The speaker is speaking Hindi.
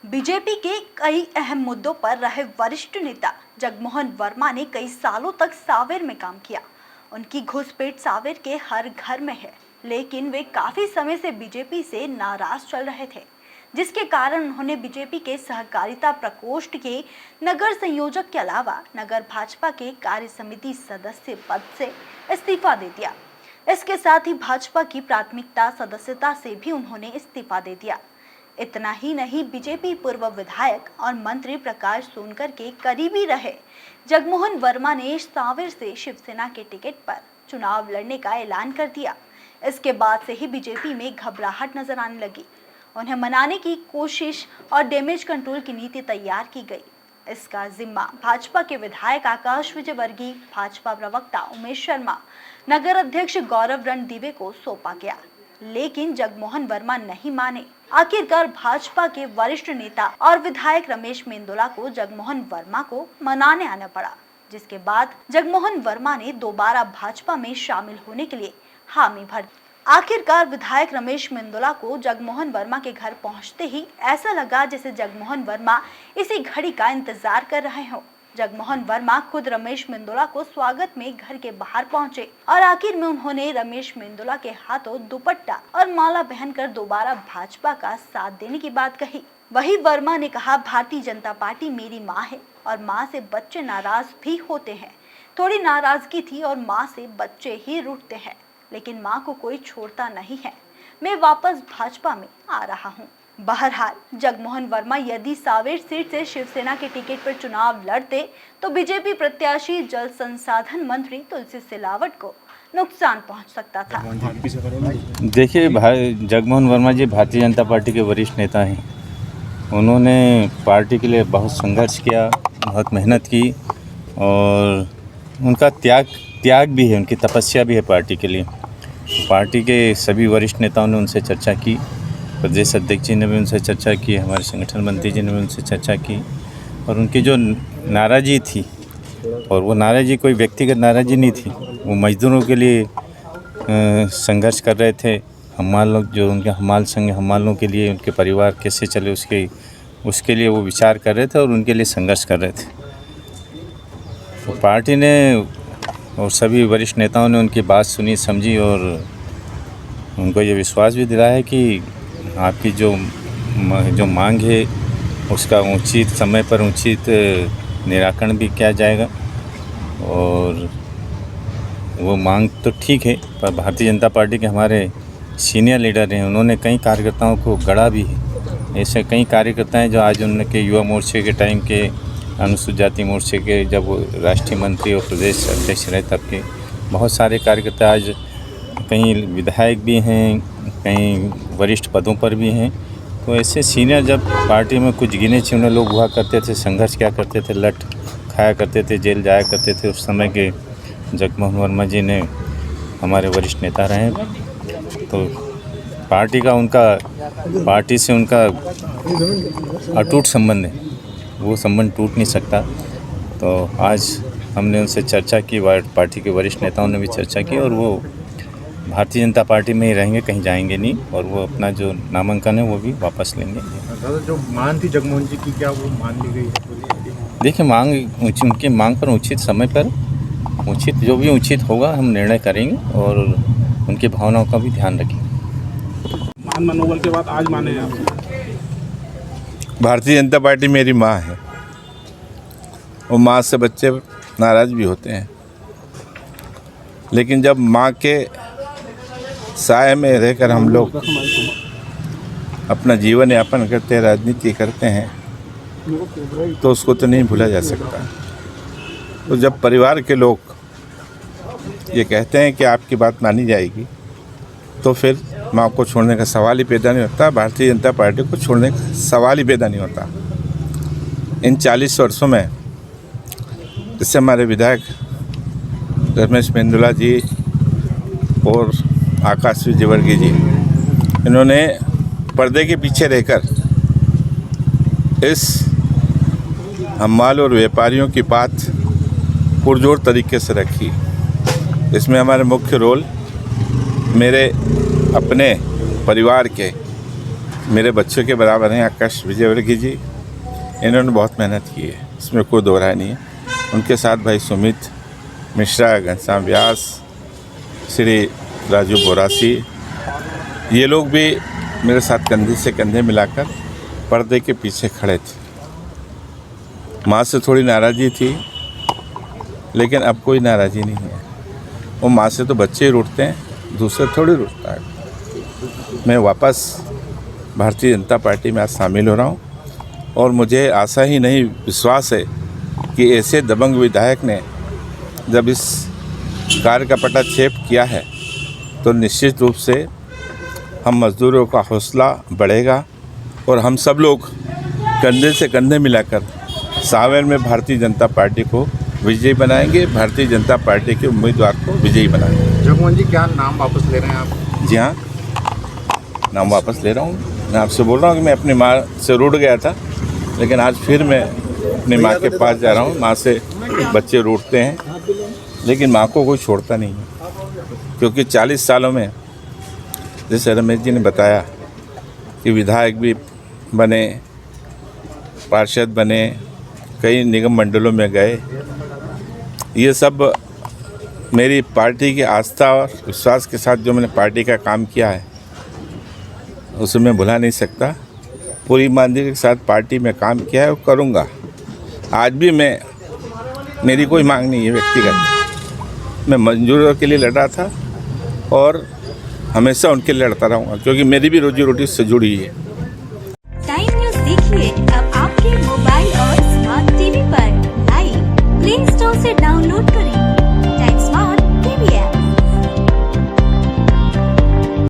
बीजेपी के कई अहम मुद्दों पर रहे वरिष्ठ नेता जगमोहन वर्मा ने कई सालों तक सावेर में काम किया। उनकी घुसपैठ सावेर के हर घर में है, लेकिन वे काफी समय से बीजेपी से नाराज चल रहे थे, जिसके कारण उन्होंने बीजेपी के सहकारिता प्रकोष्ठ के नगर संयोजक के अलावा नगर भाजपा के कार्य समिति सदस्य पद से इस्तीफा दे दिया। इसके साथ ही भाजपा की प्राथमिकता सदस्यता से भी उन्होंने इस्तीफा दे दिया। इतना ही नहीं, बीजेपी पूर्व विधायक और मंत्री प्रकाश सोनकर के करीबी रहे जगमोहन वर्मा ने सावेर से शिवसेना के टिकट पर चुनाव लड़ने का ऐलान कर दिया। इसके बाद से ही बीजेपी में घबराहट नजर आने लगी। उन्हें मनाने की कोशिश और डैमेज कंट्रोल की नीति तैयार की गई। इसका जिम्मा भाजपा के विधायक आकाश विजयवर्गीय, भाजपा प्रवक्ता उमेश शर्मा, नगर अध्यक्ष गौरव रणदीवे को सौंपा गया, लेकिन जगमोहन वर्मा नहीं माने। आखिरकार भाजपा के वरिष्ठ नेता और विधायक रमेश मेंदोला को जगमोहन वर्मा को मनाने आना पड़ा, जिसके बाद जगमोहन वर्मा ने दोबारा भाजपा में शामिल होने के लिए हामी भर दी। आखिरकार विधायक रमेश मेंदोला को जगमोहन वर्मा के घर पहुंचते ही ऐसा लगा जैसे जगमोहन वर्मा इसी घड़ी का इंतजार कर रहे हों। जगमोहन वर्मा खुद रमेश मेंदोला को स्वागत में घर के बाहर पहुंचे और आखिर में उन्होंने रमेश मेंदोला के हाथों दुपट्टा और माला पहनकर दोबारा भाजपा का साथ देने की बात कही। वही वर्मा ने कहा, भारतीय जनता पार्टी मेरी माँ है और माँ से बच्चे नाराज भी होते हैं। थोड़ी नाराजगी थी और माँ से बच्चे ही रूठते हैं, लेकिन माँ को कोई छोड़ता नहीं है। मैं वापस भाजपा में आ रहा हूँ। बहरहाल जगमोहन वर्मा यदि सावेर सीट से शिवसेना के टिकट पर चुनाव लड़ते तो बीजेपी प्रत्याशी जल संसाधन मंत्री तुलसी सिलावट को नुकसान पहुंच सकता था। देखिए, जगमोहन वर्मा जी भारतीय जनता पार्टी के वरिष्ठ नेता हैं। उन्होंने पार्टी के लिए बहुत संघर्ष किया, बहुत मेहनत की और उनका त्याग भी है, उनकी तपस्या भी है पार्टी के लिए। पार्टी के सभी वरिष्ठ नेताओं ने उनसे चर्चा की, प्रदेश अध्यक्ष जी ने भी उनसे चर्चा की, हमारे संगठन मंत्री जी ने भी उनसे चर्चा की और उनकी जो नाराज़गी थी, और वो नाराज़गी कोई व्यक्तिगत नाराज़गी नहीं थी, वो मजदूरों के लिए संघर्ष कर रहे थे। हमाल लोग जो उनके हमाल संघ हमालों के लिए उनके परिवार कैसे चले उसके लिए वो विचार कर रहे थे और उनके लिए संघर्ष कर रहे थे। तो पार्टी ने और सभी वरिष्ठ नेताओं ने उनकी बात सुनी, समझी और उनको ये विश्वास भी दिलाया है कि आपकी जो मांग है उसका उचित समय पर उचित निराकरण भी किया जाएगा। और वो मांग तो ठीक है, पर भारतीय जनता पार्टी के हमारे सीनियर लीडर हैं, उन्होंने कई कार्यकर्ताओं को गढ़ा भी है। ऐसे कई कार्यकर्ता हैं जो आज उनके युवा मोर्चे के टाइम के, अनुसूचित जाति मोर्चे के जब वो राष्ट्रीय मंत्री और प्रदेश अध्यक्ष रहे तब के बहुत सारे कार्यकर्ता आज कई विधायक भी हैं, कई वरिष्ठ पदों पर भी हैं। तो ऐसे सीनियर जब पार्टी में कुछ गिने चुने लोग हुआ करते थे, संघर्ष किया करते थे, लट खाया करते थे, जेल जाया करते थे, उस समय के जगमोहन वर्मा जी ने हमारे वरिष्ठ नेता रहे। तो पार्टी से उनका अटूट संबंध है, वो संबंध टूट नहीं सकता। तो आज हमने उनसे चर्चा की, पार्टी के वरिष्ठ नेताओं ने भी चर्चा की और वो भारतीय जनता पार्टी में ही रहेंगे, कहीं जाएंगे नहीं और वो अपना जो नामांकन है वो भी वापस लेंगे। दादा, जो मांग थी जगमोहन जी की, क्या वो मान ली गई है? देखिए, उनकी मांग पर उचित समय पर जो भी उचित होगा हम निर्णय करेंगे और उनकी भावनाओं का भी ध्यान रखेंगे। मान मनोबल के बाद आज माने आप? भारतीय जनता पार्टी मेरी माँ है और माँ से बच्चे नाराज़ भी होते हैं, लेकिन जब माँ के साए में रहकर हम लोग अपना जीवन यापन करते हैं, राजनीति करते हैं, तो उसको तो नहीं भूला जा सकता। तो जब परिवार के लोग ये कहते हैं कि आपकी बात मानी जाएगी, तो फिर माँ को छोड़ने का सवाल ही पैदा नहीं होता, भारतीय जनता पार्टी को छोड़ने का सवाल ही पैदा नहीं होता। इन 40 वर्षों में जिससे हमारे विधायक रमेश मेंदोला जी और आकाश विजयवर्गीय जी, इन्होंने पर्दे के पीछे रहकर इस हमाल और व्यापारियों की बात पुरजोर तरीके से रखी। इसमें हमारे मुख्य रोल मेरे अपने परिवार के मेरे बच्चों के बराबर हैं आकाश विजयवर्गीय जी। इन्होंने बहुत मेहनत की है, इसमें कोई दो राय नहीं है। उनके साथ भाई सुमित मिश्रा, घनश्याम व्यास, श्री राजू बोरासी, ये लोग भी मेरे साथ कंधे से कंधे मिलाकर पर्दे के पीछे खड़े थे। माँ से थोड़ी नाराज़गी थी, लेकिन अब कोई नाराज़गी नहीं है। वो माँ से तो बच्चे ही रूठते हैं, दूसरे थोड़ी रूठता है। मैं वापस भारतीय जनता पार्टी में आज शामिल हो रहा हूँ और मुझे आशा ही नहीं विश्वास है कि ऐसे दबंग विधायक ने जब इस कार्य का पटाक्षेप किया है तो निश्चित रूप से हम मजदूरों का हौसला बढ़ेगा और हम सब लोग कंधे से कंधे मिलाकर सावेर में भारतीय जनता पार्टी को विजयी बनाएंगे, भारतीय जनता पार्टी के उम्मीदवार को विजयी बनाएंगे। जगमोहन जी, क्या नाम वापस ले रहे हैं आप? जी हाँ, नाम वापस ले रहा हूँ। मैं आपसे बोल रहा हूँ कि मैं अपनी माँ से रूठ गया था, लेकिन आज फिर मैं अपनी माँ के पास जा रहा हूँ। माँ से बच्चे रूठते हैं, लेकिन माँ को कोई छोड़ता नहीं है, क्योंकि 40 सालों में जैसे रमेश जी ने बताया कि विधायक भी बने, पार्षद बने, कई निगम मंडलों में गए। ये सब मेरी पार्टी की आस्था और विश्वास के साथ जो मैंने पार्टी का काम किया है उसे मैं भुला नहीं सकता। पूरी ईमानदारी के साथ पार्टी में काम किया है और करूँगा। आज भी मेरी कोई मांग नहीं है व्यक्तिगत। मैं मजदूरों के लिए लड़ा था और हमेशा उनके लिए लड़ता रहूँगा, क्योंकि मेरी भी रोजी रोटी से जुड़ी है। टाइम न्यूज़ देखिए अब आपके मोबाइल और स्मार्ट टीवी पर लाइव प्ले स्टोर से डाउनलोड करें।